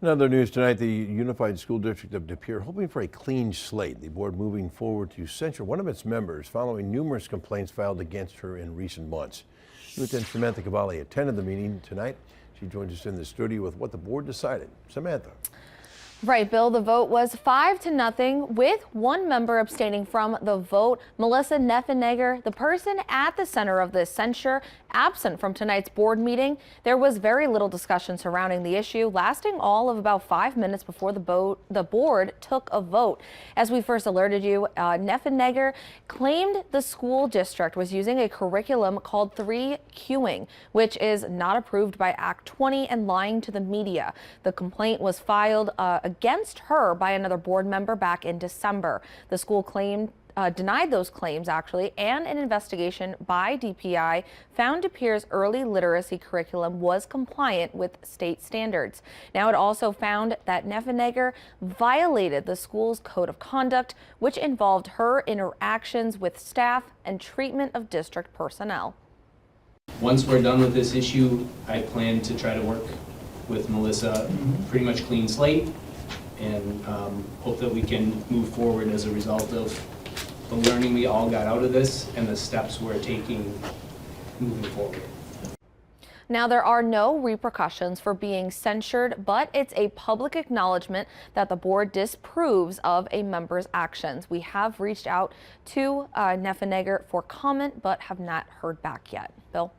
In other news tonight, the Unified School District of Pere hoping for a clean slate. The board moving forward to censure one of its members following numerous complaints filed against her in recent months. Lieutenant Samantha Cavalli attended the meeting tonight. She joins us in the studio with what the board decided. Samantha. Right, Bill, the vote was 5-0 with one member abstaining from the vote. Melissa Neffenegger, the person at the center of this censure, absent from tonight's board meeting. There was very little discussion surrounding the issue, lasting all of about 5 minutes before the board took a vote. As we first alerted you, Neffenegger claimed the school district was using a curriculum called 3Qing, which is not approved by Act 20 and lying to the media. The complaint was filed against her by another board member back in December. The school denied those claims, actually, and an investigation by DPI found Pere's early literacy curriculum was compliant with state standards. Now, it also found that Neffenegger violated the school's code of conduct, which involved her interactions with staff and treatment of district personnel. Once we're done with this issue, I plan to try to work with Melissa, pretty much clean slate, and hope that we can move forward as a result of the learning we all got out of this and the steps we're taking moving forward. Now, there are no repercussions for being censured, but it's a public acknowledgement that the board disapproves of a member's actions. We have reached out to Neffenegger for comment, but have not heard back yet. Bill?